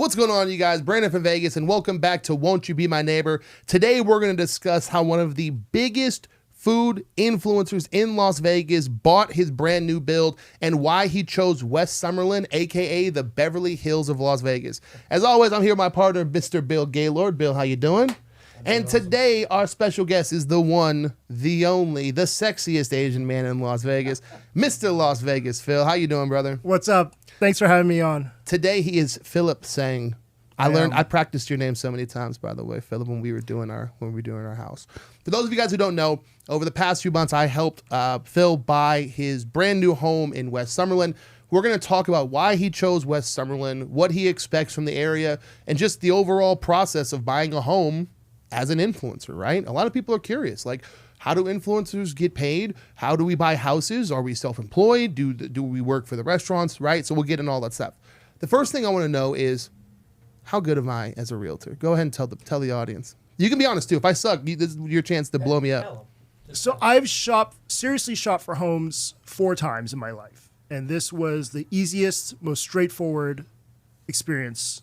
What's going on, you guys? Brandon from Vegas, and welcome back to Won't You Be My Neighbor. Today, we're going to discuss how one of the biggest food influencers in Las Vegas bought his brand new build and why he chose West Summerlin, aka the Beverly Hills of Las Vegas. As always, I'm here with my partner, Mr. Bill Gaylord. Bill, how you doing? And today, our special guest is the one, the only, the sexiest Asian man in Las Vegas, Mr. LasVegasFill. How you doing, brother? What's up? Thanks for having me on. Today, he is Philip Sang. I practiced your name so many times, by the way, Philip, when we were doing our house. For those of you guys who don't know, over the past few months, I helped Phil buy his brand new home in West Summerlin. We're going to talk about why he chose West Summerlin, what he expects from the area, and just the overall process of buying a home as an influencer, right? A lot of people are curious, like, how do influencers get paid? How do we buy houses? Are we self-employed? Do we work for the restaurants, right? So we'll get into all that stuff. The first thing I want to know is, how good am I as a realtor? Go ahead and tell the audience. You can be honest, too. If I suck, this is your chance to blow me up. So I've seriously shopped for homes 4 times in my life. And this was the easiest, most straightforward experience.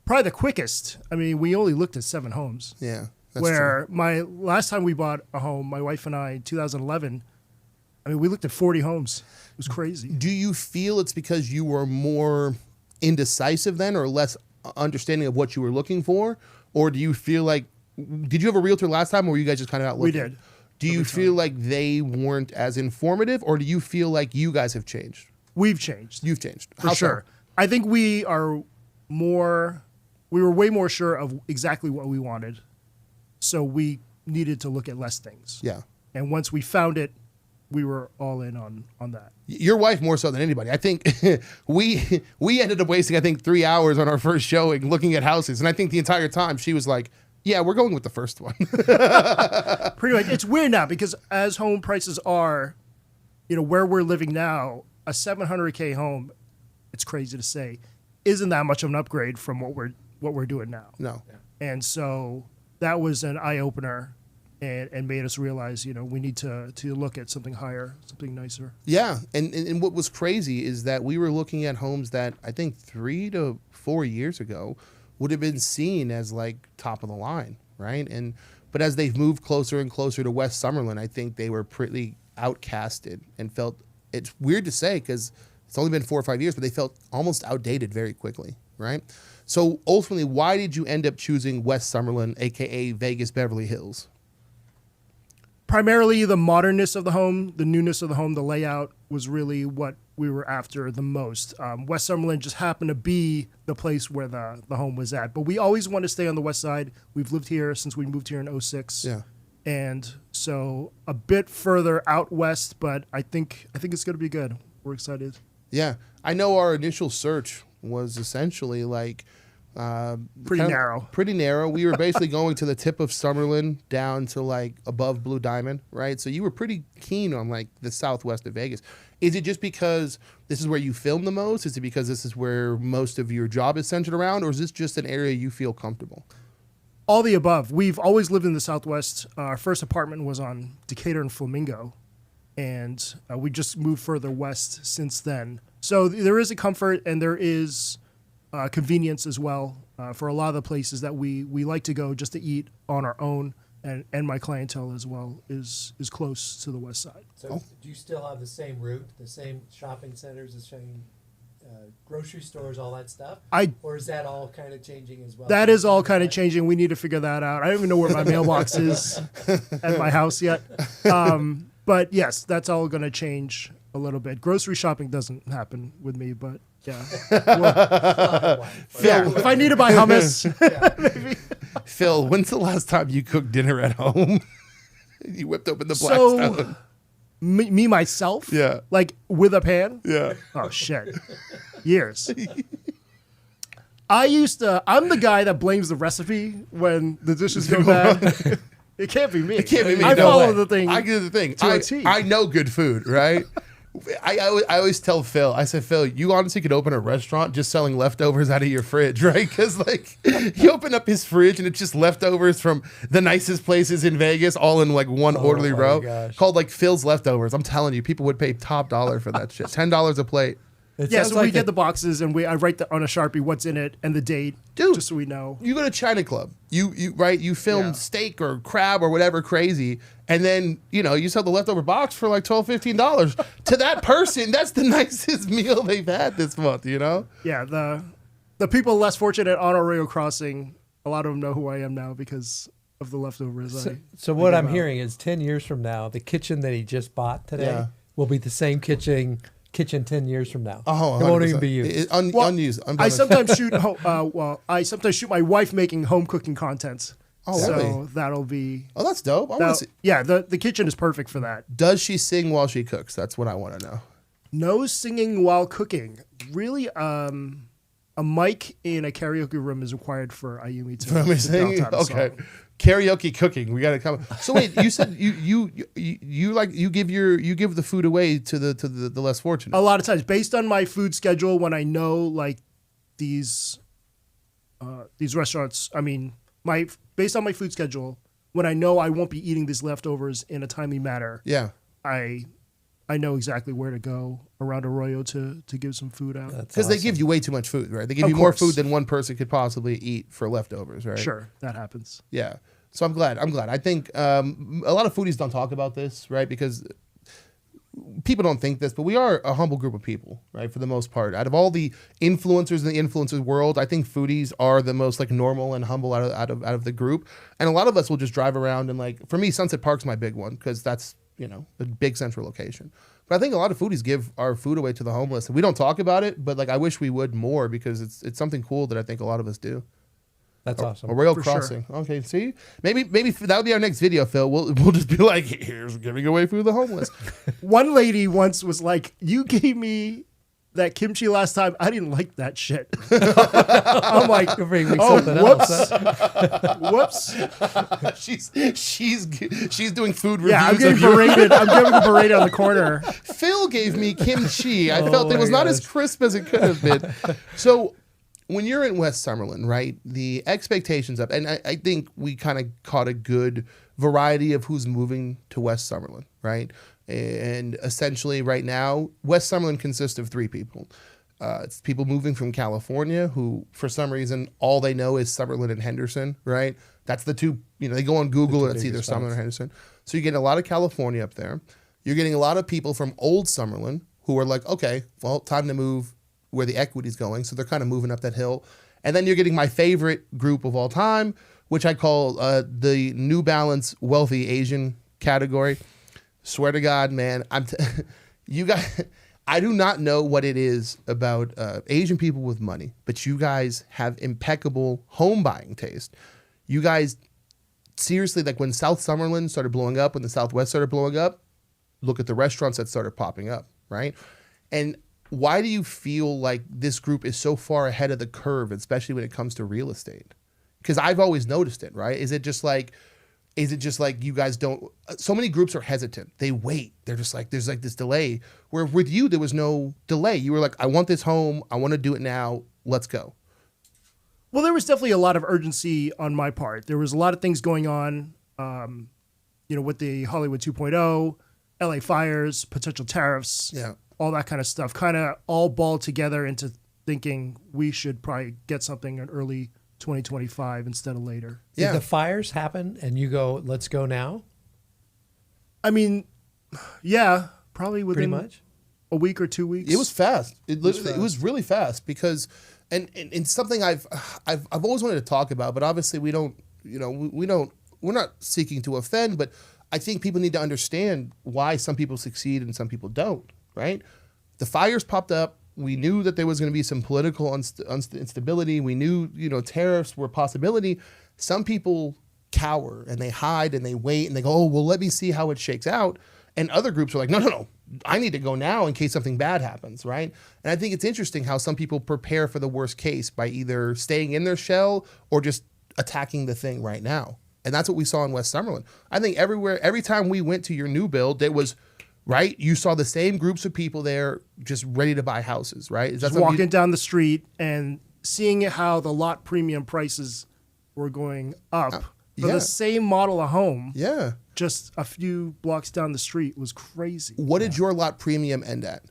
Probably the quickest. I mean, we only looked at 7 homes. Yeah. Where my last time we bought a home, my wife and I, in 2011, I mean, we looked at 40 homes. It was crazy. Do you feel it's because you were more indecisive then, or less understanding of what you were looking for? Or do you feel like, did you have a realtor last time, or were you guys just kind of out looking? We did. Do you feel like they weren't as informative, or do you feel like you guys have changed? We've changed. You've changed. For sure. I think we were way more sure of exactly what we wanted. So we needed to look at less things. Yeah. And once we found it, we were all in on that. Your wife more so than anybody. I think we ended up wasting, 3 hours on our first showing looking at houses. And I think the entire time she was like, yeah, we're going with the first one. Pretty much. It's weird now because as home prices are, where we're living now, a $700K home, it's crazy to say, isn't that much of an upgrade from what we're doing now. No. And so that was an eye-opener and made us realize, we need to look at something higher, something nicer. Yeah. And what was crazy is that we were looking at homes that I think 3 to 4 years ago would have been seen as like top of the line, right? But as they've moved closer and closer to West Summerlin, I think they were pretty outcasted and felt, it's weird to say because it's only been 4 or 5 years, but they felt almost outdated very quickly, right? So ultimately, why did you end up choosing West Summerlin, aka Vegas Beverly Hills? Primarily the modernness of the home, the newness of the home, the layout was really what we were after the most. West Summerlin just happened to be the place where the home was at. But we always want to stay on the west side. We've lived here since we moved here in 2006. Yeah. And so a bit further out west, but I think it's going to be good. We're excited. Yeah. I know our initial search was essentially like pretty narrow. We were basically going to the tip of Summerlin down to like above Blue Diamond, right? So you were pretty keen on like the southwest of Vegas. Is it just because this is where you film the most? Is it because this is where most of your job is centered around? Or is this just an area you feel comfortable? All the above. We've always lived in the southwest. Our first apartment was on Decatur and Flamingo. And we just moved further west since then. So there is a comfort and there is convenience as well for a lot of the places that we like to go just to eat on our own. And my clientele as well is close to the west side. So do you still have the same route, the same shopping centers, the same grocery stores, all that stuff? Or is that all kind of changing as well? That is all kind of changing. We need to figure that out. I don't even know where my mailbox is at my house yet. But yes, that's all going to change a little bit. Grocery shopping doesn't happen with me, but yeah. Phil, if I need to buy hummus, maybe. Phil, when's the last time you cooked dinner at home? You whipped open the Blackstone. Me myself? Yeah. Like with a pan? Yeah. Oh, shit. Years. I'm the guy that blames the recipe when the dishes go bad. It can't be me. It can't be me. I follow the thing. I do the thing. To a T. I know good food, right? I always tell Phil, I said, Phil, you honestly could open a restaurant just selling leftovers out of your fridge, right? Because like you open up his fridge and it's just leftovers from the nicest places in Vegas, all in like one orderly row, called like Phil's Leftovers. I'm telling you, people would pay top dollar for that shit. $10 a plate. So we get the boxes and I write on a Sharpie what's in it and the date, dude, just so we know. You go to China Club, you film steak or crab or whatever crazy, and then you sell the leftover box for like $12-15 to that person. That's the nicest meal they've had this month. Yeah, the people less fortunate on Arroyo Crossing, a lot of them know who I am now because of the leftovers. So what I'm hearing is 10 years from now, the kitchen that he just bought today will be the same kitchen 10 years from now. Oh, it won't even be used. Unused. I sometimes shoot. I sometimes shoot my wife making home cooking content. Oh, so really? that'll be. Oh, that's dope. The kitchen is perfect for that. Does she sing while she cooks? That's what I want to know. No singing while cooking. Really, a mic in a karaoke room is required for Ayumi to sing. Okay. Song. Karaoke cooking. We got to come. So wait, you said you give the food away to the less fortunate. A lot of times, based on my food schedule, when I know like these restaurants. I mean, based on my food schedule, when I know I won't be eating these leftovers in a timely manner. Yeah. I know exactly where to go around Arroyo to give some food out. Because they give you way too much food, right? They give you more food than one person could possibly eat for leftovers, right? Sure, that happens. Yeah. So I'm glad. I think a lot of foodies don't talk about this, right? Because people don't think this, but we are a humble group of people, right? For the most part. Out of all the influencers in the influencer world, I think foodies are the most like normal and humble out of the group. And a lot of us will just drive around and like, for me, Sunset Park's my big one because that's, a big central location. But I think a lot of foodies give our food away to the homeless. And we don't talk about it, but like I wish we would more because it's something cool that I think a lot of us do. That's awesome. Arroyo Crossing. Sure. Okay, see? Maybe that'll be our next video, Phil. We'll just be like, here's giving away food to the homeless. One lady once was like, you gave me that kimchi last time. I didn't like that shit. I'm like, whoops. She's doing food reviews. Yeah, I'm getting berated. I'm getting berated on the corner. Phil gave me kimchi. I felt it was not as crisp as it could have been. So when you're in West Summerlin, right, the expectations up, and I think we kind of caught a good variety of who's moving to West Summerlin, right? And essentially right now, West Summerlin consists of three people. It's people moving from California who, for some reason, all they know is Summerlin and Henderson, right? That's the two, they go on Google and it's either Summerlin or Henderson. So you're getting a lot of California up there. You're getting a lot of people from old Summerlin who are like, okay, well, time to move where the equity's going. So they're kind of moving up that hill. And then you're getting my favorite group of all time, which I call the New Balance wealthy Asian category. Swear to God, man, you guys, I do not know what it is about Asian people with money, but you guys have impeccable home buying taste. You guys, seriously, like when South Summerlin started blowing up, when the Southwest started blowing up, look at the restaurants that started popping up, right? And why do you feel like this group is so far ahead of the curve, especially when it comes to real estate? Because I've always noticed it, right? Is it just like you guys don't, so many groups are hesitant. They wait. They're just like, there's like this delay. Where with you, there was no delay. You were like, I want this home. I want to do it now. Let's go. Well, there was definitely a lot of urgency on my part. There was a lot of things going on, with the Hollywood 2.0, LA fires, potential tariffs, all that kind of stuff, kind of all balled together into thinking we should probably get something in early 2025 instead of later. Did the fires happen and you go, let's go now? I mean, yeah, probably within pretty much a week or 2 weeks. It was fast. It was really fast because, and something I've always wanted to talk about, but obviously we're not seeking to offend, but I think people need to understand why some people succeed and some people don't, right? The fires popped up. We knew that there was going to be some political instability. We knew, tariffs were a possibility. Some people cower and they hide and they wait and they go, oh, well, let me see how it shakes out. And other groups are like, no, I need to go now in case something bad happens, right? And I think it's interesting how some people prepare for the worst case by either staying in their shell or just attacking the thing right now. And that's what we saw in West Summerlin. I think every time we went to your new build, it was, right? You saw the same groups of people there just ready to buy houses, right? Is that just walking down the street and seeing how the lot premium prices were going up for the same model of home. Yeah. Just a few blocks down the street was crazy. What did your lot premium end at?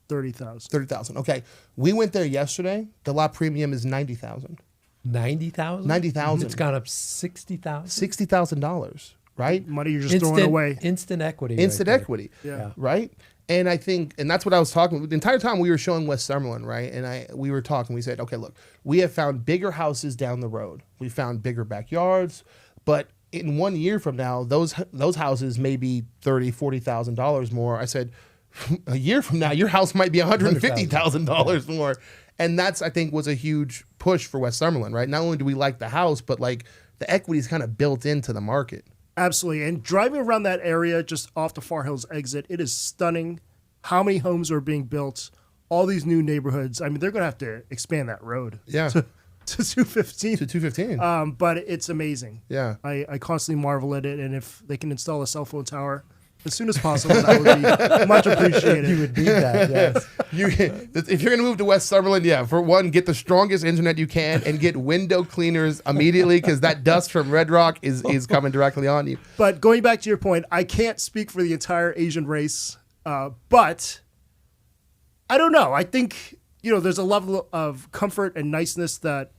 30,000. 30,000. Okay. We went there yesterday. The lot premium is 90,000. 90,000? 90,000. It's gone up 60,000. $60,000, right? Money you're just throwing away. Instant equity. Instant right equity. Yeah. Right? And I think, and that's what I was talking the entire time we were showing West Summerlin, right? And we were talking, we said, okay, look, we have found bigger houses down the road. We found bigger backyards, but in 1 year from now, those houses may be $30,000, $40,000 more. I said, a year from now, your house might be $150,000 more. And that's, I think, was a huge push for West Summerlin, right? Not only do we like the house, but like the equity is kind of built into the market. Absolutely. And driving around that area just off the Far Hills exit, it is stunning how many homes are being built, all these new neighborhoods. I mean, they're going to have to expand that road to 215. To 215. But it's amazing. Yeah. I constantly marvel at it. And if they can install a cell phone tower as soon as possible, that would be much appreciated. You would need that, yes. If you're going to move to West Summerlin, yeah, for one, get the strongest internet you can and get window cleaners immediately because that dust from Red Rock is coming directly on you. But going back to your point, I can't speak for the entire Asian race, but I don't know. I think, there's a level of comfort and niceness that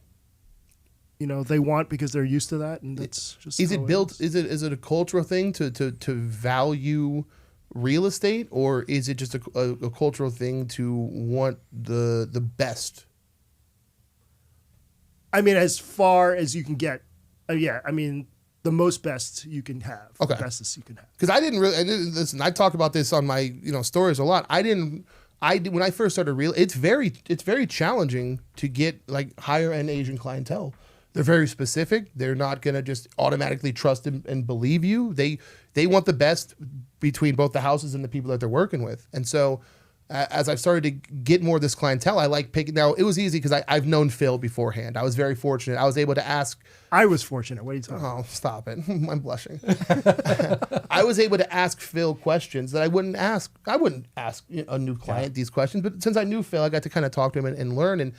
they want because they're used to that, and that's just. Is it built? Is it a cultural thing to value real estate, or is it just a cultural thing to want the best? I mean, as far as you can get, yeah. I mean, the most best you can have, okay. The bestest you can have. Because I didn't really listen. I talk about this on my stories a lot. When I first started it's very challenging to get like higher end Asian clientele. They're very specific. They're not going to just automatically trust and believe you. They want the best between both the houses and the people that they're working with. And so as I've started to get more of this clientele, I like picking. Now, it was easy because I've known Phil beforehand. I was very fortunate. I was able to ask. I was fortunate. What are you talking about? Oh, stop it. I'm blushing. I was able to ask Phil questions that I wouldn't ask. I wouldn't ask a new client these questions. But since I knew Phil, I got to kind of talk to him and learn. And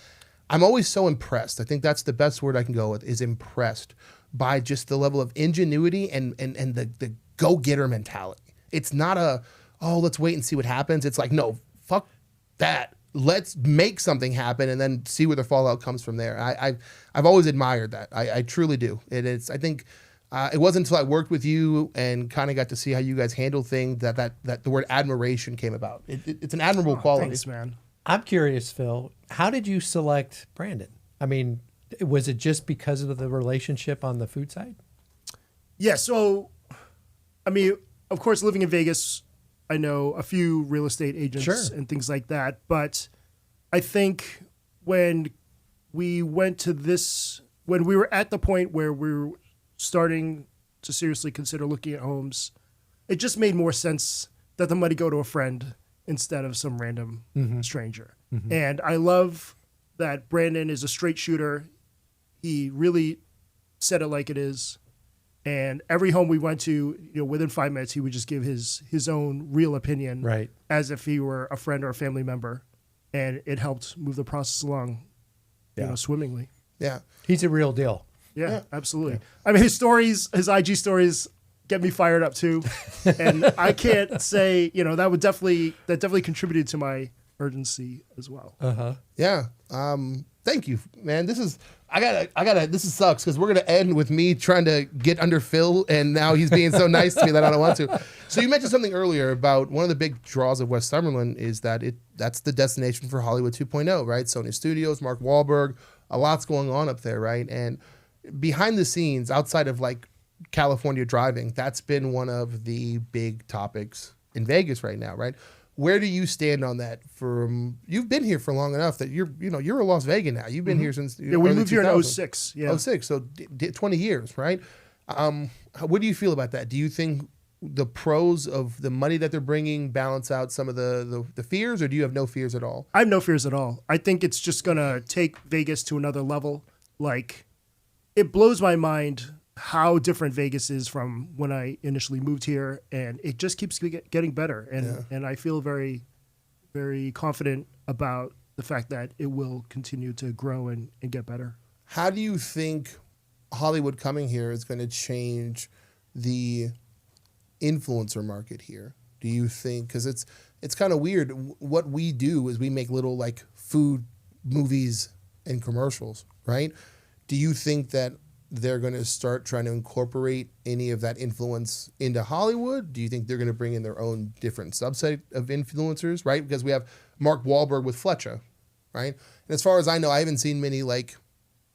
I'm always so impressed. I think that's the best word I can go with, is impressed by just the level of ingenuity and the go-getter mentality. It's not let's wait and see what happens. It's like, no, fuck that. Let's make something happen and then see where the fallout comes from there. I've always admired that. I truly do. I think it wasn't until I worked with you and kind of got to see how you guys handle things that the word admiration came about. It's an admirable quality. Thanks, man. I'm curious, Phil, how did you select Brandon? I mean, was it just because of the relationship on the food side? Yeah, so, I mean, of course, living in Vegas, I know a few real estate agents and things like that. But I think when we went to when we were at the point where we were starting to seriously consider looking at homes, it just made more sense that the money go to a friend instead of some random stranger. Mm-hmm. And I love that Brandon is a straight shooter. He really said it like it is. And every home we went to, within 5 minutes, he would just give his own real opinion, right, as if he were a friend or a family member. And it helped move the process along, swimmingly. Yeah. He's a real deal. Yeah, absolutely. Yeah. I mean, his IG stories get me fired up too. And I can't say, that definitely contributed to my urgency as well. Uh-huh. Yeah. Thank you, man. This sucks because we're going to end with me trying to get under Phil, and now he's being so nice to me that I don't want to. So you mentioned something earlier about one of the big draws of West Summerlin is that that's the destination for Hollywood 2.0, right? Sony Studios, Mark Wahlberg, a lot's going on up there, right? And behind the scenes, outside of like California driving, that's been one of the big topics in Vegas right now, right? Where do you stand on that? You've been here for long enough that you're a Las Vegas now. You've been here since we moved here in 06. Yeah, 06. So 20 years, right? What do you feel about that? Do you think the pros of the money that they're bringing balance out some of the fears, or do you have no fears at all? I have no fears at all. I think it's just gonna take Vegas to another level. Like, it blows my mind how different Vegas is from when I initially moved here, and it just keeps getting better. And I feel very, very confident about the fact that it will continue to grow and get better. How do you think Hollywood coming here is going to change the influencer market here? Do you think, because it's kind of weird. What we do is we make little like food movies and commercials, right? Do you think that they're going to start trying to incorporate any of that influence into Hollywood? Do you think they're going to bring in their own different subset of influencers, right? Because we have Mark Wahlberg with Fletcher, right? And as far as I know, I haven't seen many like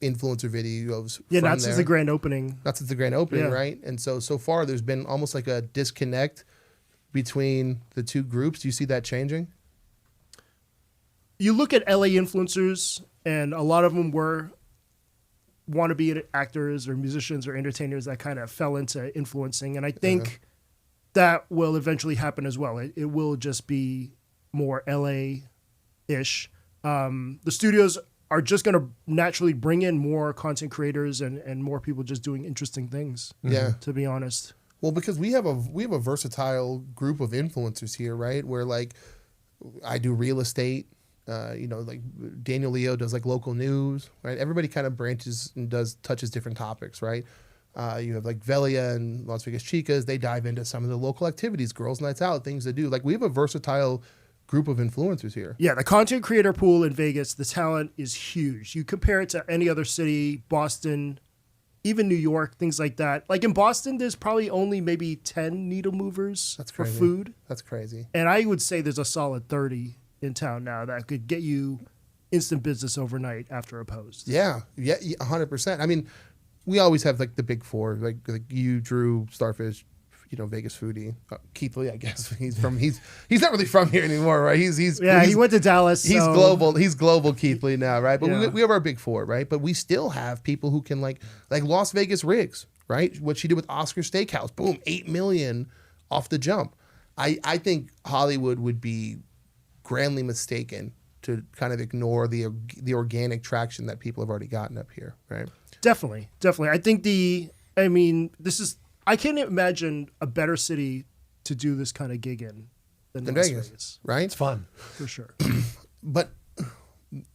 influencer videos. Yeah, not since the grand opening. Not since the grand opening, right? And so far there's been almost like a disconnect between the two groups. Do you see that changing? You look at LA influencers, and a lot of them were wannabe actors or musicians or entertainers that kind of fell into influencing. And I think that will eventually happen as well. It will just be more LA-ish. The studios are just going to naturally bring in more content creators and more people just doing interesting things. Yeah. To be honest. Well, because we have a versatile group of influencers here, right? Where like I do real estate, like Daniel Leo does like local news, right? Everybody kind of branches and touches different topics, right? You have like Velia and Las Vegas Chicas. They dive into some of the local activities, girls' nights out, things to do. Like we have a versatile group of influencers here. Yeah, the content creator pool in Vegas, the talent is huge. You compare it to any other city, Boston, even New York, things like that. Like in Boston, there's probably only maybe 10 needle movers for food. That's crazy. And I would say there's a solid 30 in town now that could get you instant business overnight after a post. Yeah, 100%. I mean, we always have like the big four, like you, Drew, Starfish, Vegas Foodie, Keith Lee. I guess he's not really from here anymore, right? He went to Dallas. He's global Keith Lee now, right? But we have our big four, right? But we still have people who can like Las Vegas Riggs, right? What she did with Oscar Steakhouse, boom, 8 million off the jump. I think Hollywood would be grandly mistaken to kind of ignore the organic traction that people have already gotten up here, right? Definitely. I think I can't imagine a better city to do this kind of gig in than Las Vegas. Right? It's fun. For sure. But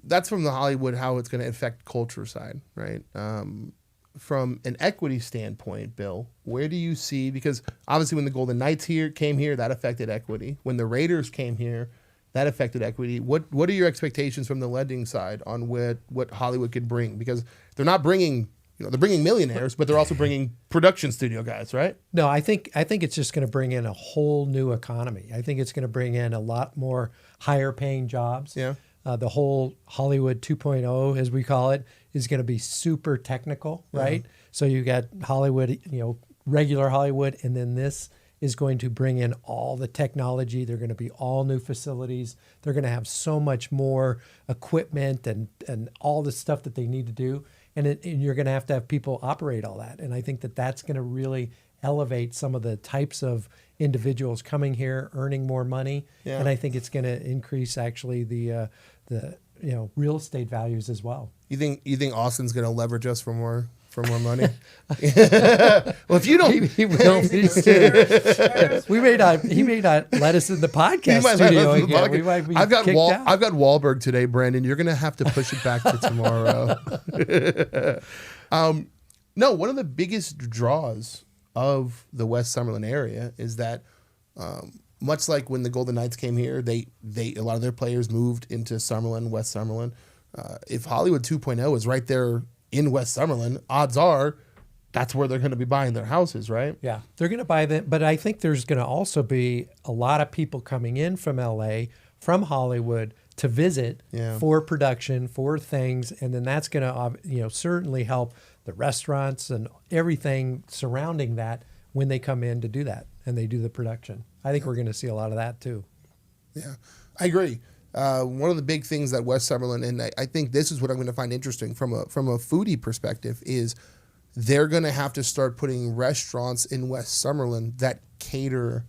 that's from the Hollywood, how it's going to affect culture side, right? From an equity standpoint, Bill, where do you see, because obviously when the Golden Knights came here, that affected equity. When the Raiders came here, that affected equity. What are your expectations from the lending side on what Hollywood could bring? Because they're not bringing, they're bringing millionaires, but they're also bringing production studio guys, right? No, I think it's just going to bring in a whole new economy. I think it's going to bring in a lot more higher paying jobs. Yeah. The whole Hollywood 2.0, as we call it, is going to be super technical, right? Yeah. So you got Hollywood, regular Hollywood, and then this is going to bring in all the technology. They're going to be all new facilities. They're going to have so much more equipment and all the stuff that they need to do. And you're going to have people operate all that. And I think that's going to really elevate some of the types of individuals coming here, earning more money. Yeah. And I think it's going to increase actually the real estate values as well. You think Austin's going to leverage us for more money? Well, if you don't, he will. He may not let us in the podcast studio again. We might be I've got Wahlberg today, Brandon. You're going to have to push it back to tomorrow. No, one of the biggest draws of the West Summerlin area is that, much like when the Golden Knights came here, a lot of their players moved into Summerlin, West Summerlin. If Hollywood 2.0 is right there in West Summerlin, odds are that's where they're going to be buying their houses, right? Yeah, they're going to buy them. But I think there's going to also be a lot of people coming in from LA, from Hollywood to visit for production, for things. And then that's going to, certainly help the restaurants and everything surrounding that when they come in to do that and they do the production. I think we're going to see a lot of that too. Yeah, I agree. One of the big things that West Summerlin, and I think this is what I'm going to find interesting from a foodie perspective, is they're going to have to start putting restaurants in West Summerlin that cater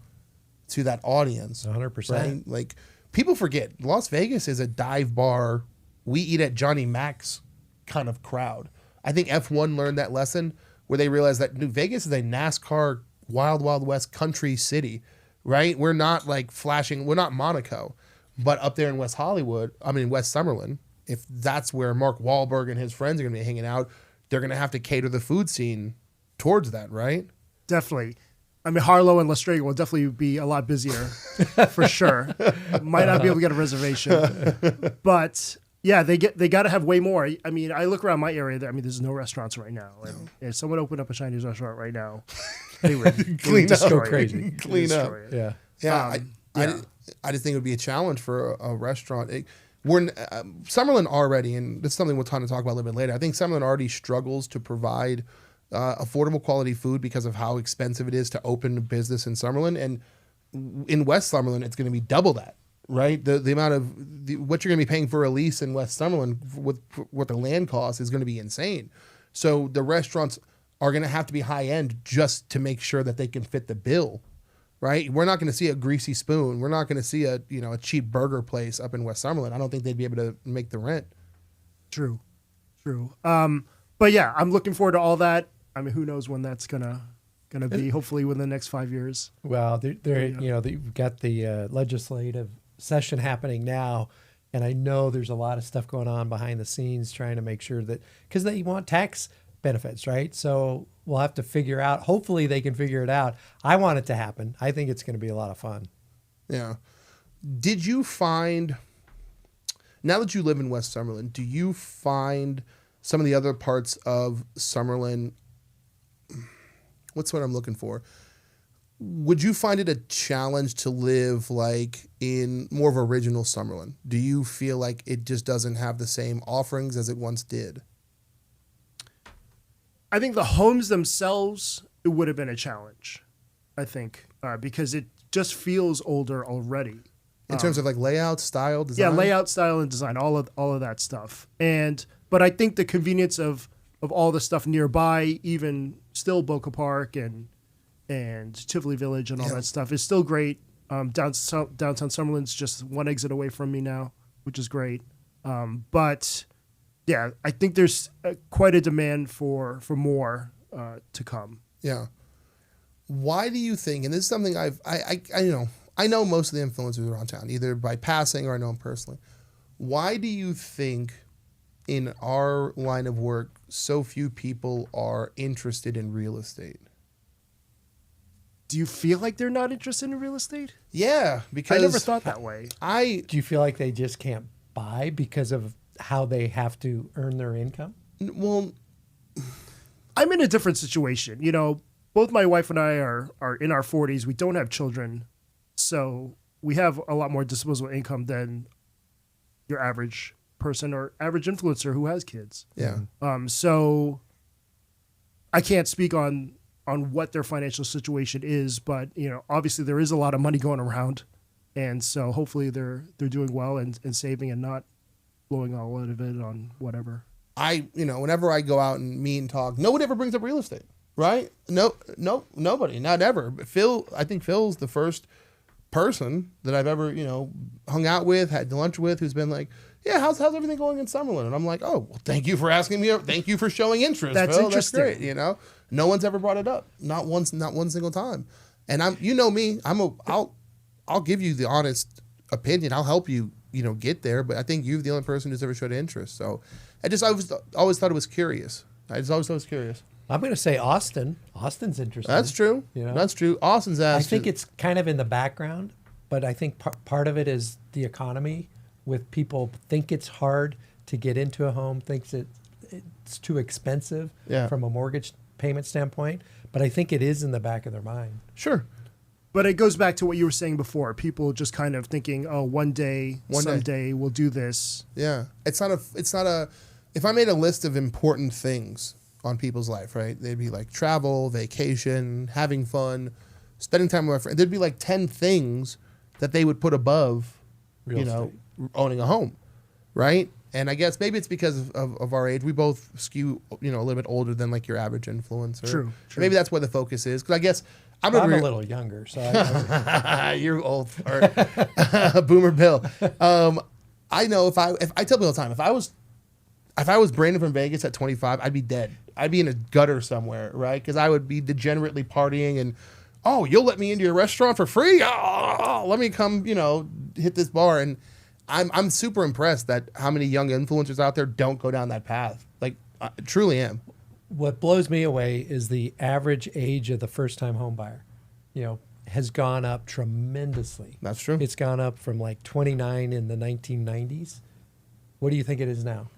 to that audience. 100%. Right? Like, people forget, Las Vegas is a dive bar, we eat at Johnny Mac's kind of crowd. I think F1 learned that lesson where they realized that New Vegas is a NASCAR Wild Wild West country city, right? We're not like flashing, we're not Monaco. But up there in West Summerlin, if that's where Mark Wahlberg and his friends are going to be hanging out, they're going to have to cater the food scene towards that, right? Definitely. I mean, Harlow and Lestrade will definitely be a lot busier for sure. Might not be able to get a reservation, but yeah, they got to have way more. I mean, I look around my area. I mean, there's no restaurants right now, and if someone opened up a Chinese restaurant right now, they would Clean up. destroy it. Crazy. Clean up. Destroy it. Yeah. Yeah, I just think it would be a challenge for a restaurant. We're Summerlin already, and this is something we'll kind of talk about a little bit later. I think Summerlin already struggles to provide affordable quality food because of how expensive it is to open a business in Summerlin, and in West Summerlin, it's going to be double that, right? The amount of what you're going to be paying for a lease in West Summerlin with what the land cost is going to be insane. So the restaurants are going to have to be high end just to make sure that they can fit the bill. Right, we're not going to see a Greasy Spoon. We're not going to see a cheap burger place up in West Summerlin. I don't think they'd be able to make the rent. True. But yeah, I'm looking forward to all that. I mean, who knows when that's gonna be? Hopefully, within the next 5 years. Well, you've got the legislative session happening now, and I know there's a lot of stuff going on behind the scenes trying to make sure that because they want tax benefits, right? So we'll have to figure out. Hopefully, they can figure it out. I want it to happen. I think it's going to be a lot of fun. Yeah. Did you find, now that you live in West Summerlin, do you find some of the other parts of Summerlin, what's what I'm looking for? Would you find it a challenge to live like in more of original Summerlin? Do you feel like it just doesn't have the same offerings as it once did? I think the homes themselves, it would have been a challenge, I think, because it just feels older already. In terms of like layout, style, design? Yeah, layout, style, and design, all of that stuff. But I think the convenience of all the stuff nearby, even still Boca Park and Tivoli Village and all that stuff is still great. Downtown Summerlin's just one exit away from me now, which is great. But yeah, I think there's quite a demand for more to come. Yeah. Why do you think, and this is something I know most of the influencers around town, either by passing or I know them personally. Why do you think in our line of work, so few people are interested in real estate? Do you feel like they're not interested in real estate? Yeah, because I never thought that way. Do you feel like they just can't buy because of how they have to earn their income? Well, I'm in a different situation. You know, both my wife and I are in our 40s. We don't have children, so we have a lot more disposable income than your average person or average influencer who has kids. Yeah. So I can't speak on what their financial situation is, but obviously there is a lot of money going around, and so hopefully they're doing well and saving and not blowing all out of it on whatever. Whenever I go out and meet and talk, no one ever brings up real estate, right? No, nobody, not ever. But I think Phil's the first person that I've ever, hung out with, had lunch with, who's been like, yeah, how's everything going in Summerlin? And I'm like, oh, well, thank you for asking me. Thank you for showing interest. That's Phil. interesting. That's great. No one's ever brought it up. Not one single time. And me, I'll give you the honest opinion. I'll help you, get there. But I think you're the only person who's ever showed interest. So I always thought it was curious. I just always thought it was curious. I'm going to say Austin. Austin's interesting. That's true. That's true. Austin's asked. I think it's kind of in the background, but I think part of it is the economy. With people think it's hard to get into a home, thinks it's too expensive from a mortgage payment standpoint. But I think it is in the back of their mind. Sure. But it goes back to what you were saying before. People just kind of thinking, oh, someday we'll do this. Yeah. It's not a, if I made a list of important things on people's life, right? They'd be like travel, vacation, having fun, spending time with my friends. There'd be like 10 things that they would put above, Real estate. Owning a home, right? And I guess maybe it's because of our age. We both skew, a little bit older than like your average influencer. True. Maybe that's where the focus is. Because I guess I'm a little younger, so you're old, or Boomer Bill. I know if I tell people all the time, if I was Brandon from Vegas at 25, I'd be dead. I'd be in a gutter somewhere, right? Because I would be degenerately partying and, oh, you'll let me into your restaurant for free? Oh, let me come, hit this bar. And I'm super impressed that how many young influencers out there don't go down that path. Like, I truly am. What blows me away is the average age of the first-time home buyer. has gone up tremendously. That's true. It's gone up from like 29 in the 1990s. What do you think it is now?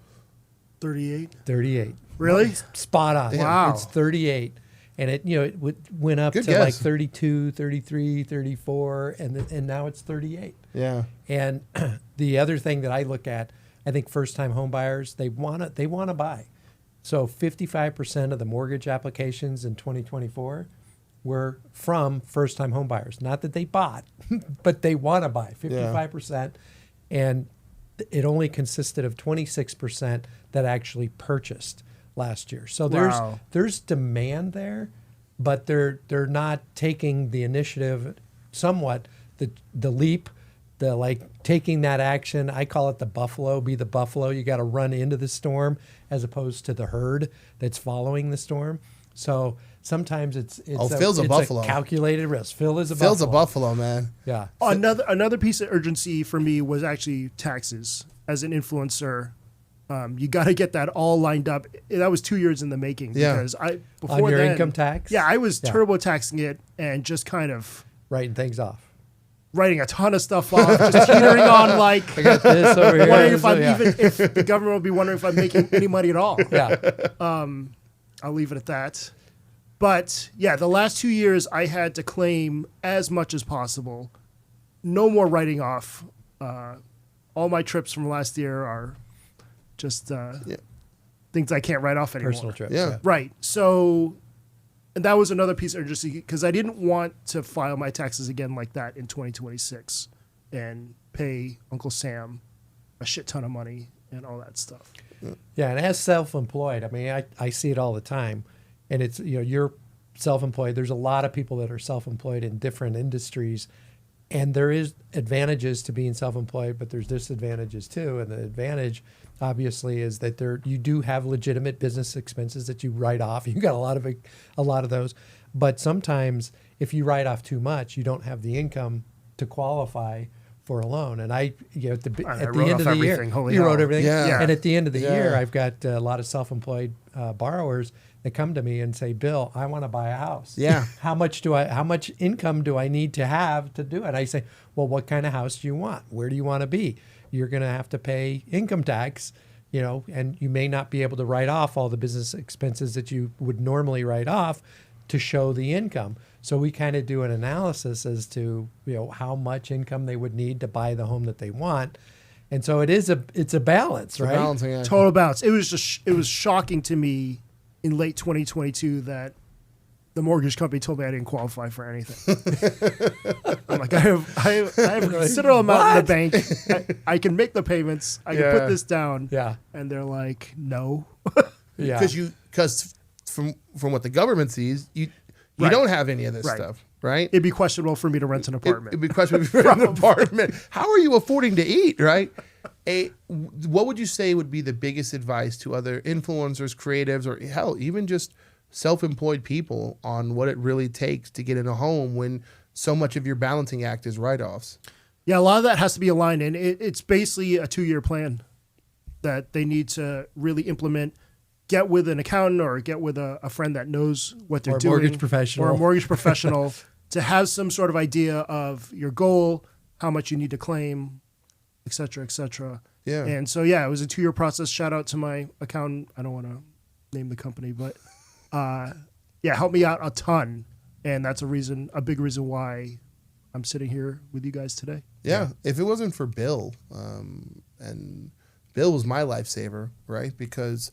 38. 38. Really? Spot on. Wow. It's 38. And it went up Good to guess. like 32, 33, 34, and now it's 38. Yeah. And the other thing that I look at, I think first-time home buyers, they want to buy. So 55% of the mortgage applications in 2024 were from first-time home buyers. Not that they bought, but they want to buy, 55%. And it only consisted of 26% that actually purchased last year. So there's demand there, but they're not taking the initiative somewhat, the leap, the like taking that action. I call it the buffalo, be the buffalo. You got to run into the storm as opposed to the herd that's following the storm. So sometimes it's Phil's a buffalo. A calculated risk. Phil's a buffalo, man. Yeah. Another piece of urgency for me was actually taxes. As an influencer, you got to get that all lined up. That was 2 years in the making. Yeah. Because On your income tax? Yeah, I was TurboTaxing it and just kind of writing things off. Writing a ton of stuff off, just teetering on like I got this over here. wondering if the government will be wondering if I'm making any money at all. Yeah. I'll leave it at that. But yeah, the last 2 years I had to claim as much as possible. No more writing off. All my trips from last year are just things I can't write off anymore. Personal trips. Yeah. Right. So, and that was another piece of urgency because I didn't want to file my taxes again like that in 2026 and pay Uncle Sam a shit ton of money and all that stuff. Yeah, and as self-employed, I mean, I see it all the time. And it's, you're self-employed. There's a lot of people that are self-employed in different industries. And there is advantages to being self-employed, but there's disadvantages too. And the advantage, obviously, is that you do have legitimate business expenses that you write off. You got a lot of those. But sometimes, if you write off too much, you don't have the income to qualify for a loan. And at the end of the year, you wrote everything. Yeah. And at the end of the year, I've got a lot of self-employed borrowers that come to me and say, "Bill, I want to buy a house. Yeah. How much income do I need to have to do it?" I say, "Well, what kind of house do you want? Where do you want to be? You're going to have to pay income tax, and you may not be able to write off all the business expenses that you would normally write off to show the income." So we kind of do an analysis as to, how much income they would need to buy the home that they want. And so it's a balance, right? Balancing act. Total balance. It was shocking to me in late 2022 that the mortgage company told me I didn't qualify for anything. I'm like, I have a considerable amount in the bank. I can make the payments. I can put this down. Yeah. And they're like, no. Yeah. Because from what the government sees, you Right. don't have any of this Right. stuff, right? It'd be questionable for me to rent an apartment. It'd be questionable if you rent an apartment. How are you affording to eat, right? What would you say would be the biggest advice to other influencers, creatives, or hell, even just self-employed people on what it really takes to get in a home when so much of your balancing act is write-offs? Yeah, a lot of that has to be aligned, and it's basically a 2-year plan that they need to really implement. Get with an accountant or get with a friend that knows what they're doing. Or a mortgage professional to have some sort of idea of your goal, how much you need to claim, et cetera, et cetera. Yeah. And so, it was a 2-year process. Shout out to my accountant. I don't want to name the company, but helped me out a ton. And that's a big reason why I'm sitting here with you guys today. Yeah. If it wasn't for Bill, and Bill was my lifesaver, right? Because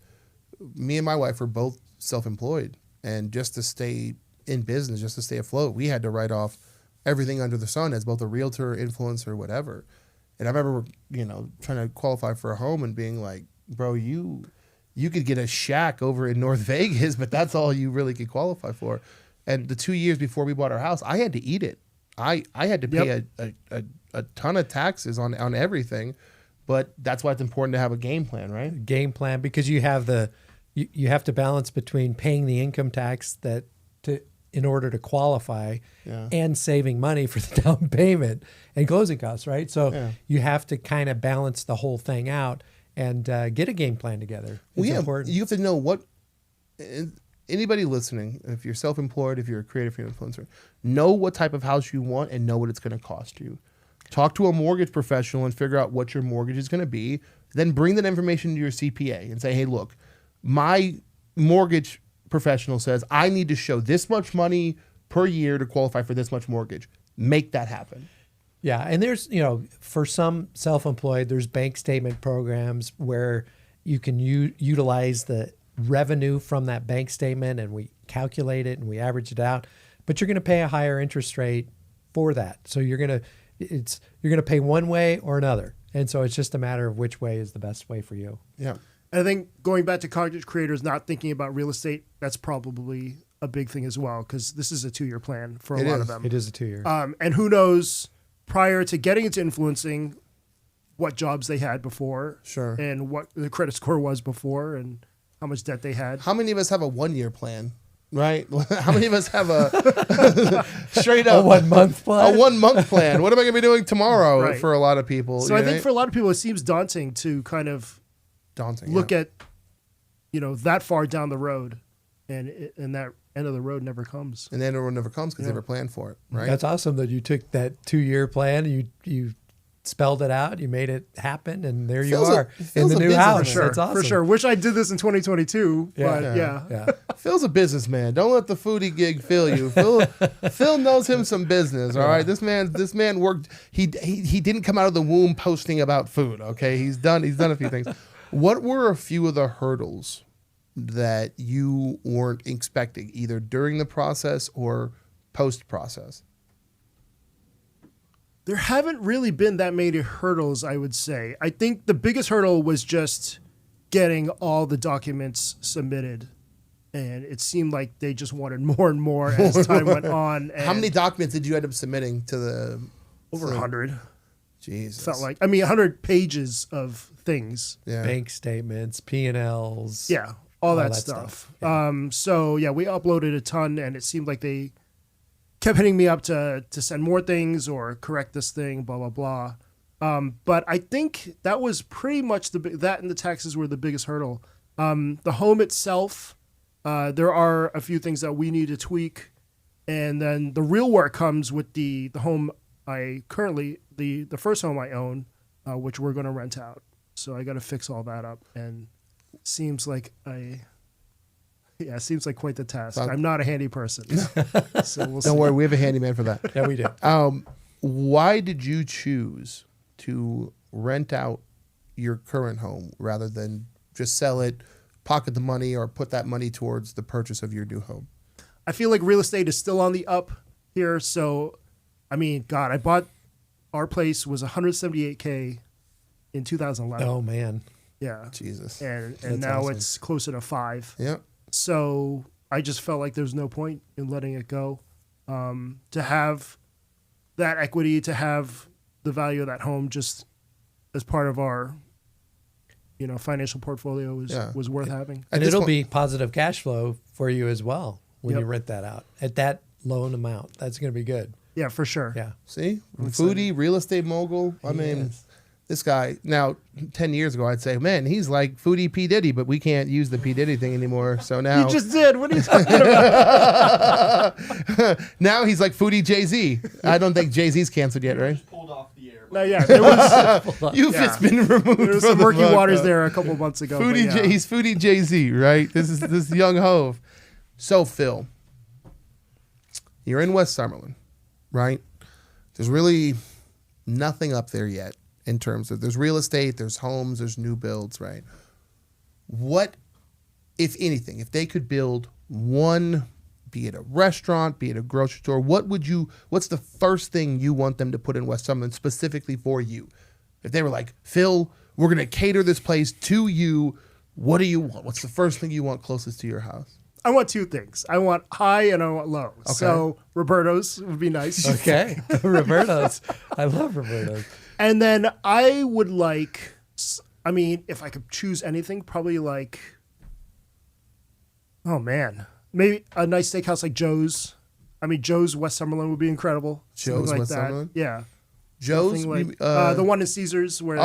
me and my wife were both self-employed, and just to stay in business, just to stay afloat, we had to write off everything under the sun as both a realtor, influencer, whatever. And I remember, trying to qualify for a home and being like, bro, you could get a shack over in North Vegas, but that's all you really could qualify for. And the 2 years before we bought our house, I had to eat it. I had to pay a ton of taxes on everything, but that's why it's important to have a game plan, right? Game plan, because you have you have to balance between paying the income tax in order to qualify and saving money for the down payment and closing costs, right? So you have to kind of balance the whole thing out and get a game plan together. It's important. You have to know anybody listening, if you're self-employed, if you're a creative influencer, know what type of house you want and know what it's going to cost you. Talk to a mortgage professional and figure out what your mortgage is going to be. Then bring that information to your CPA and say, hey, look, my mortgage professional says I need to show this much money per year to qualify for this much mortgage. Make that happen. Yeah, and there's, for some self-employed, there's bank statement programs where you can utilize the revenue from that bank statement, and we calculate it and we average it out. But you're going to pay a higher interest rate for that. So you're going to pay one way or another. And so it's just a matter of which way is the best way for you. Yeah. And I think going back to content creators not thinking about real estate, that's probably a big thing as well, because this is a 2-year plan for a lot of them. It is a 2-year. And who knows, prior to getting into influencing, what jobs they had before. Sure. And what the credit score was before and how much debt they had. How many of us have a 1-year plan? Right? How many of us have a straight up a 1 month plan? A 1 month plan. What am I going to be doing tomorrow Right. for a lot of people? So I think for a lot of people, it seems daunting to kind of look at, that far down the road, and that end of the road never comes. And the end of the road never comes because they never planned for it, right? That's awesome that you took that 2-year plan, you spelled it out, you made it happen, and there you are in the new house. For sure. That's awesome. For sure. Wish I did this in 2022, but yeah. Phil's a businessman. Don't let the foodie gig fool you. Phil knows him some business. All right, this man worked. He didn't come out of the womb posting about food. Okay, he's done a few things. What were a few of the hurdles that you weren't expecting, either during the process or post process? There haven't really been that many hurdles, I would say. I think the biggest hurdle was just getting all the documents submitted. And it seemed like they just wanted more and more as time went on. And how many documents did you end up submitting to the... Over 100. Jesus. Felt like, 100 pages of things. Yeah. Bank statements, P&Ls. Yeah, all that stuff. Yeah. So, we uploaded a ton, and it seemed like they kept hitting me up to send more things or correct this thing, blah, blah, blah. But I think that was pretty much that and the taxes were the biggest hurdle. The home itself, there are a few things that we need to tweak. And then the real work comes with the home I currently, the first home I own, which we're going to rent out. So I got to fix all that up. And it seems like quite the task. I'm not a handy person. So we'll see. Don't worry, we have a handyman for that. Yeah, we do. Why did you choose to rent out your current home rather than just sell it, pocket the money, or put that money towards the purchase of your new home? I feel like real estate is still on the up here. So, I bought our place was $178K in 2011. Oh, man. Yeah. Jesus. And That's now awesome. it's closer to 5. Yeah. So I just felt like there's no point in letting it go. To have that equity, to have the value of that home just as part of our, financial portfolio was worth having. And it'll be positive cash flow for you as well when you rent that out at that loan amount. That's going to be good. Yeah, for sure. Yeah. See? Foodie, real estate mogul. This guy, now 10 years ago, I'd say, man, he's like Foodie P. Diddy, but we can't use the P. Diddy thing anymore. So now. You just did. What are you talking about? Now he's like Foodie Jay-Z. I don't think Jay-Z's canceled yet, right? Pulled off the air. No, yeah. There was, It's been removed. there was from some the murky book. waters there a couple months ago. but yeah. He's Foodie Jay-Z, right? This is this young hove. So, Phil, you're in West Summerlin, right? There's really nothing up there yet in terms of there's real estate, there's homes, there's new builds, right? What, if anything, if they could build one, be it a restaurant, be it a grocery store, what's the first thing you want them to put in West Summerlin specifically for you? If they were like, Phil, we're going to cater this place to you, what do you want? What's the first thing you want closest to your house? I want two things. I want high and I want low. Okay. So Roberto's would be nice. Okay. Roberto's. I love Roberto's. And then I would like, if I could choose anything, probably like, maybe a nice steakhouse like Joe's. Joe's West Summerlin would be incredible. Joe's like West that. Summerlin? Yeah. Joe's? Like, the one in Caesars where,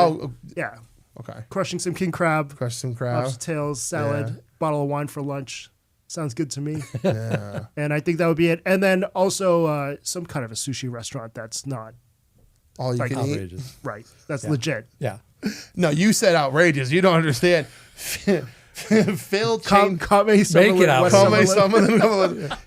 yeah. Okay. Crushing some king crab, Crush some crab. lobster tails, salad, Yeah. bottle of wine for lunch. Sounds good to me. Yeah. And I think that would be it. And then also some kind of a sushi restaurant that's not All you like can eat. Outrageous. right. That's legit. Yeah. No, you said outrageous. You don't understand. Phil changed. Make it out.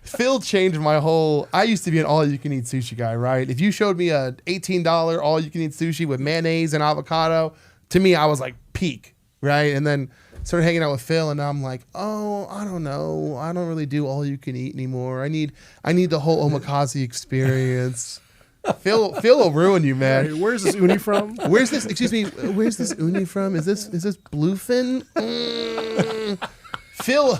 Phil changed my whole. I used to be an all-you-can-eat sushi guy, right? If you showed me a $18 all-you-can-eat sushi with mayonnaise and avocado, to me, I was like peak, right? And then started hanging out with Phil, and now I'm like, oh, I don't know. I don't really do all-you-can-eat anymore. I need the whole omakase experience. Phil will ruin you, man. Hey, where's this uni from? Where's this? Excuse me. Where's this uni from? Is this bluefin? Phil,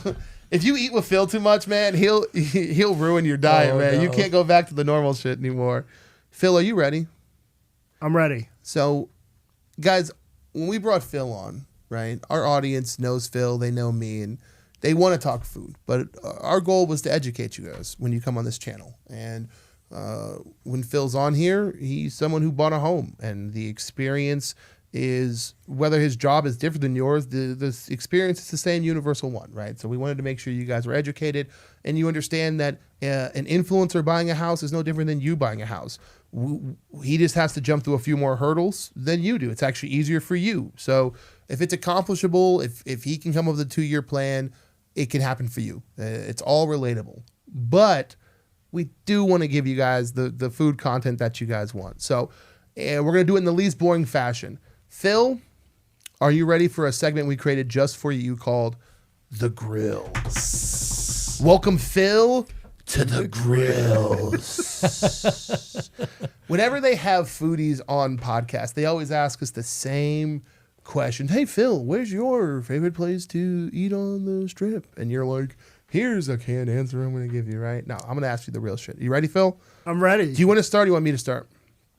if you eat with Phil too much, man, he'll ruin your diet, man. No. You can't go back to the normal shit anymore. Phil, are you ready? I'm ready. So, guys, when we brought Phil on, right? Our audience knows Phil. They know me, and they want to talk food. But our goal was to educate you guys when you come on this channel. And when Phil's on here, he's someone who bought a home, and the experience is, whether his job is different than yours, the experience is the same universal one, right? So we wanted to make sure you guys were educated and you understand that an influencer buying a house is no different than you buying a house. He just has to jump through a few more hurdles than you do. It's actually easier for you. So if it's accomplishable, if he can come up with a 2-year plan, it can happen for you. It's all relatable. But we do want to give you guys the food content that you guys want. So we're going to do it in the least boring fashion. Phil, are you ready for a segment we created just for you called The Grill? Welcome, Phil, to The Grills. Whenever they have foodies on podcasts, they always ask us the same question. Hey, Phil, where's your favorite place to eat on the strip? And you're like, here's a canned answer I'm going to give you, right? No, I'm going to ask you the real shit. You ready, Phil? I'm ready. Do you want to start or do you want me to start?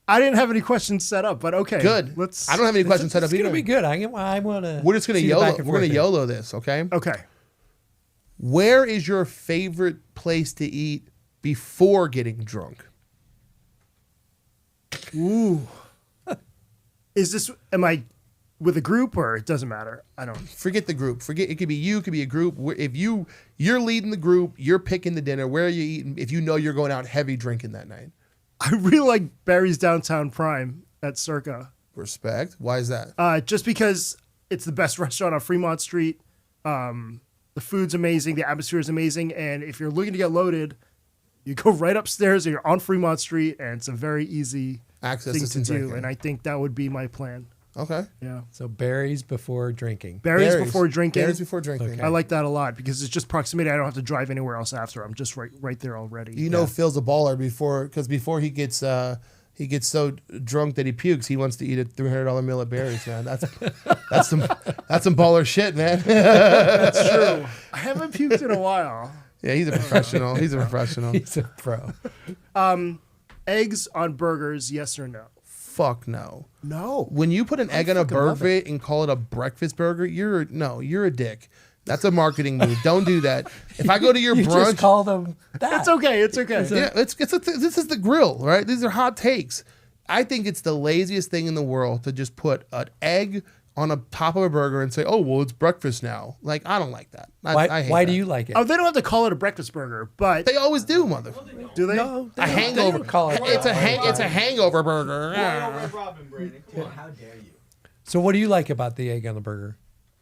I didn't have any questions set up, but okay. Good. I don't have any questions set up It's either. going to be good. I want to. We're just going to YOLO. We're going to YOLO this, okay? Okay. Where is your favorite place to eat before getting drunk? Ooh. Am I with a group or it doesn't matter? I don't. Forget the group. It could be you, it could be a group. If you're leading the group, you're picking the dinner, where are you eating if you know you're going out heavy drinking that night? I really like Barry's Downtown Prime at Circa. Respect. Why is that? Just because it's the best restaurant on Fremont Street. The food's amazing. The atmosphere is amazing. And if you're looking to get loaded, you go right upstairs and you're on Fremont Street, and it's a very easy thing to do. And I think that would be my plan. Okay. Yeah. So berries before drinking. Berries before drinking. Berries before drinking. Okay. I like that a lot because it's just proximity. I don't have to drive anywhere else after. I'm just right there already. You know Phil's a baller before he gets so drunk that he pukes, he wants to eat a $300 meal at Barry's, man. That's some baller shit, man. That's true. I haven't puked in a while. Yeah, he's a professional. He's a professional. He's a pro. Eggs on burgers, yes or no? Fuck no. No. When you put an egg on a burger and call it a breakfast burger, you're a dick. That's a marketing move. Don't do that. If I go to your You brunch, just call them that. It's okay. It's okay. yeah, this is the grill, right? These are hot takes. I think it's the laziest thing in the world to just put an egg on a top of a burger and say, "Oh, well, it's breakfast now." Like, I don't like that. I hate why that. do you like it? Oh, they don't have to call it a breakfast burger, but They always do, mother. do they? No, A hangover. They don't call it. It's a hangover burger. Red Robin, Brandon. Come on, how dare you? So what do you like about the egg on the burger?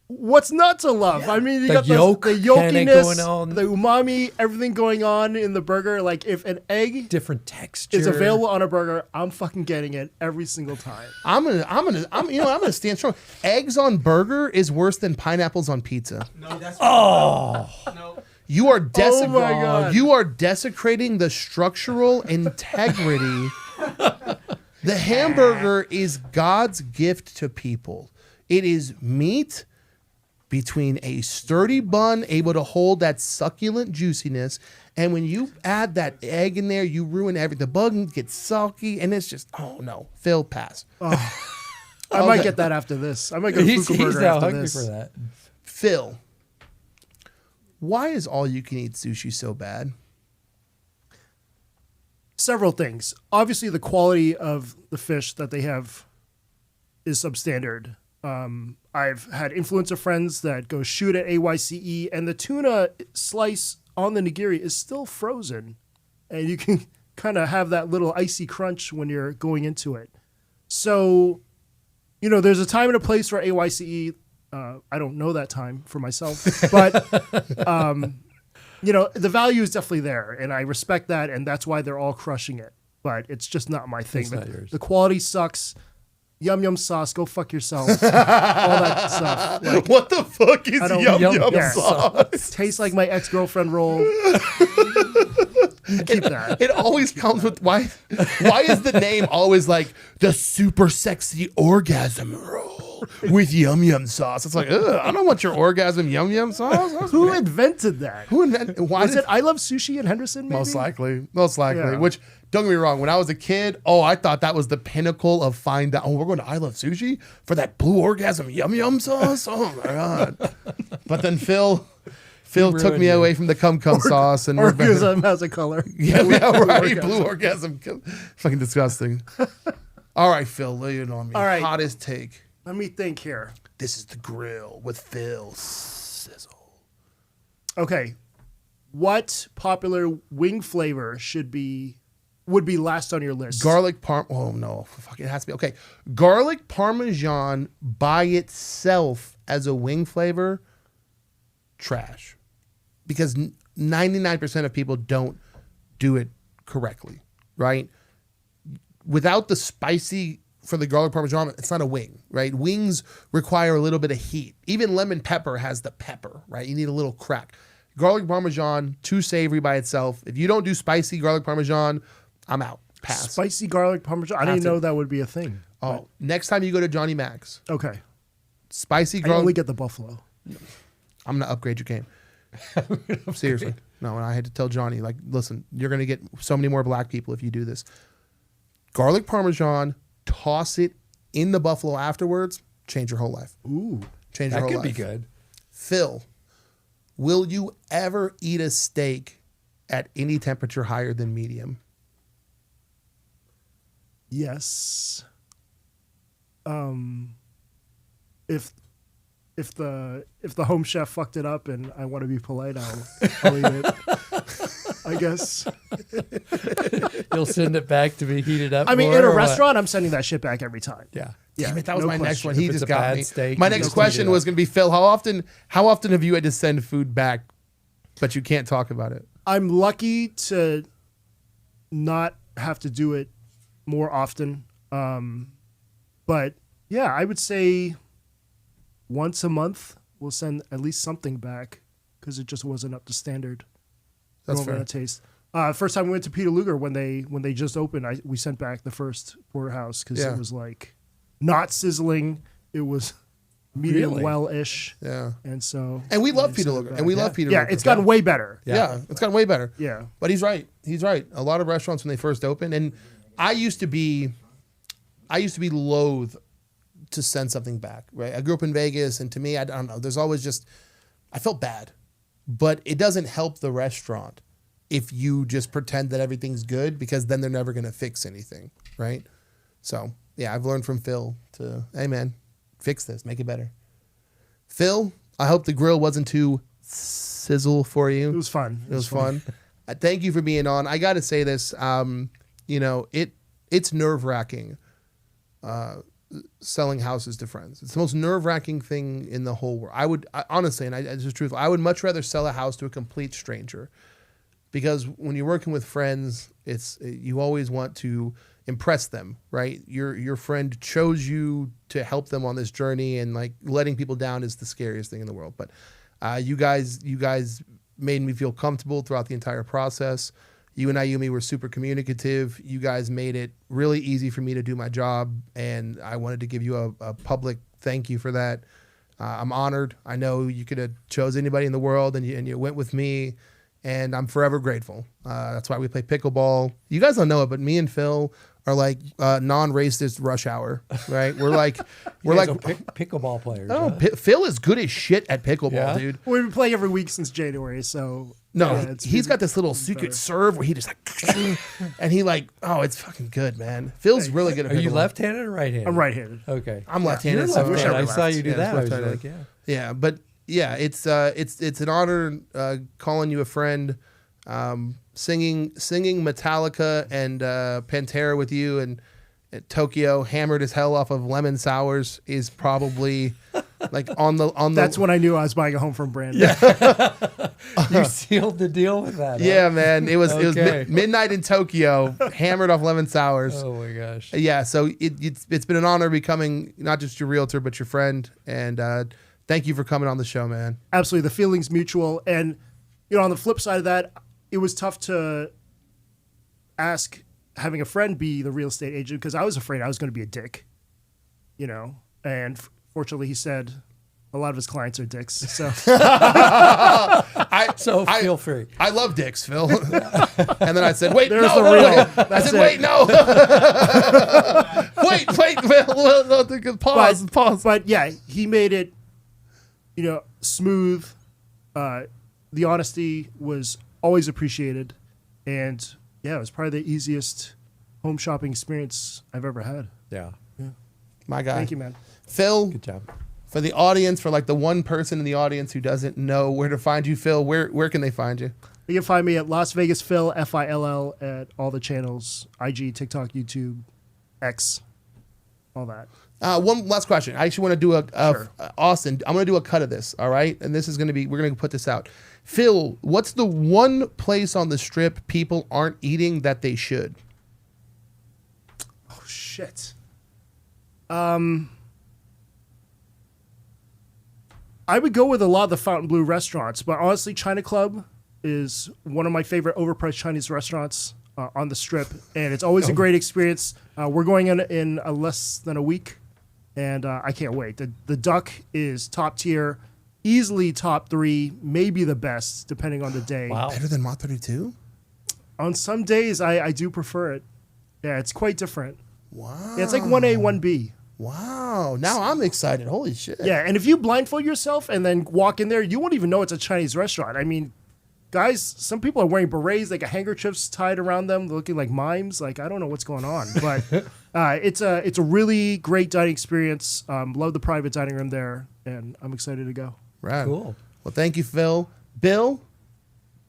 What's not to love? I mean, you The got yolk the kinda yolkiness, going on. the umami, everything going on in the burger. Like if an egg Different texture. is available on a burger, I'm fucking getting it every single time. I'm gonna stand strong. Eggs on burger is worse than pineapples on pizza. No, that's Oh, no. You are Oh my God. You are desecrating the structural integrity. The hamburger is God's gift to people. It is meat between a sturdy bun, able to hold that succulent juiciness. And when you add that egg in there, you ruin everything. The bun gets soggy, and it's just, oh no, Phil, pass. I might get that after this. I might get a he's Fuku burger now after hungry this. for that. Phil, why is all you can eat sushi so bad? Several things. Obviously, the quality of the fish that they have is substandard. I've had influencer friends that go shoot at AYCE, and the tuna slice on the nigiri is still frozen, and you can kind of have that little icy crunch when you're going into it. So, there's a time and a place for AYCE. I don't know that time for myself, but the value is definitely there, and I respect that, and that's why they're all crushing it. But it's just not my thing. The quality sucks. Yum yum sauce, go fuck yourself. All that stuff. Like, what the fuck is yum yum sauce? Tastes like my ex-girlfriend roll. Keep that. It always comes with why is the name always like the super sexy orgasm roll with yum yum sauce? It's like, I don't want your orgasm yum yum sauce. Who invented that? Why is it I Love Sushi in Henderson? Maybe? Most likely. Yeah. Which, don't get me wrong, when I was a kid, I thought that was the pinnacle of fine dining. Oh, we're going to I Love Sushi for that blue orgasm yum yum sauce. Oh my god! But then Phil took me away from the cum sauce, and orgasm has a color. Yeah, right. Blue orgasm, fucking disgusting. All right, Phil, lay it on me. All right, hottest take. Let me think here. This is the grill with Phil Sizzle. Okay, what popular wing flavor would be last on your list? Garlic Oh no, fuck, it has to be okay. Garlic Parmesan by itself as a wing flavor, trash. Because 99% of people don't do it correctly, right? Without the spicy for the garlic Parmesan, it's not a wing, right? Wings require a little bit of heat. Even lemon pepper has the pepper, right? You need a little crack. Garlic Parmesan, too savory by itself. If you don't do spicy garlic Parmesan, I'm out. Pass. Spicy garlic Parmesan? I didn't know that would be a thing. Oh, next time you go to Johnny Mac's. Okay. Spicy garlic. I only get the buffalo. I'm going to upgrade your game. Seriously. No, and I had to tell Johnny, like, listen, you're going to get so many more black people if you do this. Garlic Parmesan, toss it in the buffalo afterwards, change your whole life. Ooh. Change your whole life. That could be good. Phil, will you ever eat a steak at any temperature higher than medium? Yes. If the home chef fucked it up and I want to be polite, I'll eat it. I guess. You'll send it back to be heated up. I mean, in a restaurant, I'm sending that shit back every time. Yeah. Yeah, damn it, that was my next one. He just got me. Steak, my next question was going to be, Phil, how often have you had to send food back, but you can't talk about it? I'm lucky to not have to do it more often. But yeah, I would say once a month we'll send at least something back because it just wasn't up to standard. That's fair. Taste. First time we went to Peter Luger when they just opened, we sent back the first porterhouse because it was like not sizzling. It was medium well-ish. Yeah. And we love Peter Luger. And we love Peter Luger. Yeah, it's gotten way better. Yeah, it's gotten way better. Yeah. But he's right. He's right. A lot of restaurants when they first opened, and I used to be loath to send something back, right? I grew up in Vegas, and to me, I don't know, there's always just, I felt bad. But it doesn't help the restaurant if you just pretend that everything's good, because then they're never going to fix anything, right? So, yeah, I've learned from Phil to, hey, man, fix this, make it better. Phil, I hope the grill wasn't too sizzle for you. It was fun. It was fun. Thank you for being on. I got to say this, it's nerve-wracking selling houses to friends. It's the most nerve-wracking thing in the whole world. Honestly, and this is truthful, I would much rather sell a house to a complete stranger, because when you're working with friends, you always want to impress them, right? Your friend chose you to help them on this journey, and like letting people down is the scariest thing in the world. But you guys made me feel comfortable throughout the entire process. You and Ayumi were super communicative. You guys made it really easy for me to do my job, and I wanted to give you a public thank you for that. I'm honored. I know you could have chose anybody in the world, and you went with me, and I'm forever grateful. That's why we play pickleball. You guys don't know it, but me and Phil are like non-racist rush hour, right? We're like pickleball players. Oh, huh? Phil is good as shit at pickleball, dude. We've been playing every week since January, so he's got this little secret serve where he just like, and he like, oh, it's fucking good, man. Phil's really good at pickleball. Are you left-handed or right-handed? I'm right-handed. Okay, I'm left-handed. You're left-handed. I saw you do that. I was like, yeah, but yeah, it's an honor calling you a friend. Singing Metallica and Pantera with you and Tokyo hammered as hell off of lemon sours is probably like on the. That's when I knew I was buying a home from Brandon. You sealed the deal with that. Yeah, man. It was midnight in Tokyo, hammered off lemon sours. Oh my gosh. Yeah, so it's been an honor becoming not just your realtor but your friend, and thank you for coming on the show, man. Absolutely, the feeling's mutual, and on the flip side of that, it was tough to ask having a friend be the real estate agent because I was afraid I was going to be a dick, and fortunately he said a lot of his clients are dicks. So, feel free. I love dicks, Phil. And then I said, wait, there's no. the real. I said, wait, no. wait, Phil. Pause. But yeah, he made it, smooth. The honesty was always appreciated, and yeah, it was probably the easiest home shopping experience I've ever had. Yeah. My guy. Thank you, man. Phil, good job. For the audience, for like the one person in the audience who doesn't know where to find you, Phil, where can they find you? You can find me at LasVegasFill, FILL, at all the channels, IG, TikTok, YouTube, X, all that. One last question. I actually want to do Sure. Austin, I'm going to do a cut of this, all right? And this is going to be, we're going to put this out. Phil, what's the one place on the Strip people aren't eating that they should? Oh, shit. I would go with a lot of the Fontainebleau restaurants, but honestly, China Club is one of my favorite overpriced Chinese restaurants on the Strip, and it's always a great experience. We're going in less than a week, and I can't wait. The duck is top tier, easily top 3, maybe the best, depending on the day. Wow. Better than Mach 32? On some days, I do prefer it. Yeah, it's quite different. Wow. Yeah, it's like 1A, 1B. Wow. Now I'm excited. Holy shit. Yeah, and if you blindfold yourself and then walk in there, you won't even know it's a Chinese restaurant. I mean, guys, some people are wearing berets, like handkerchiefs tied around them, looking like mimes. Like, I don't know what's going on. But it's a really great dining experience. Love the private dining room there, and I'm excited to go. Right. Cool. Well, thank you, Phil. Bill,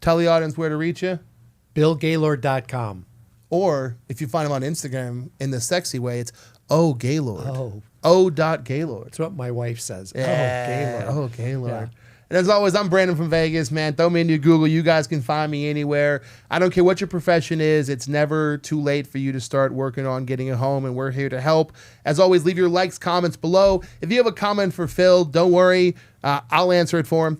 tell the audience where to reach you. BillGaylord.com. Or if you find him on Instagram in the sexy way, it's Gaylord. Oh. O.Gaylord. That's what my wife says. Yeah. Oh, Gaylord. Oh, Gaylord. Yeah. And as always, I'm Brandon from Vegas, man. Throw me into Google. You guys can find me anywhere. I don't care what your profession is. It's never too late for you to start working on getting a home, and we're here to help. As always, leave your likes, comments below. If you have a comment for Phil, don't worry. I'll answer it for him.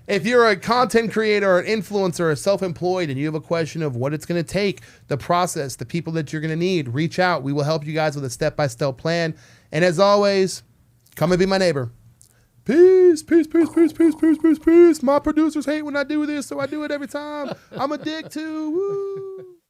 If you're a content creator or an influencer or self-employed and you have a question of what it's going to take, the process, the people that you're going to need, reach out. We will help you guys with a step-by-step plan. And as always, come and be my neighbor. Peace, peace, peace, peace, peace, peace, peace, peace. My producers hate when I do this, so I do it every time. I'm a dick too. Woo.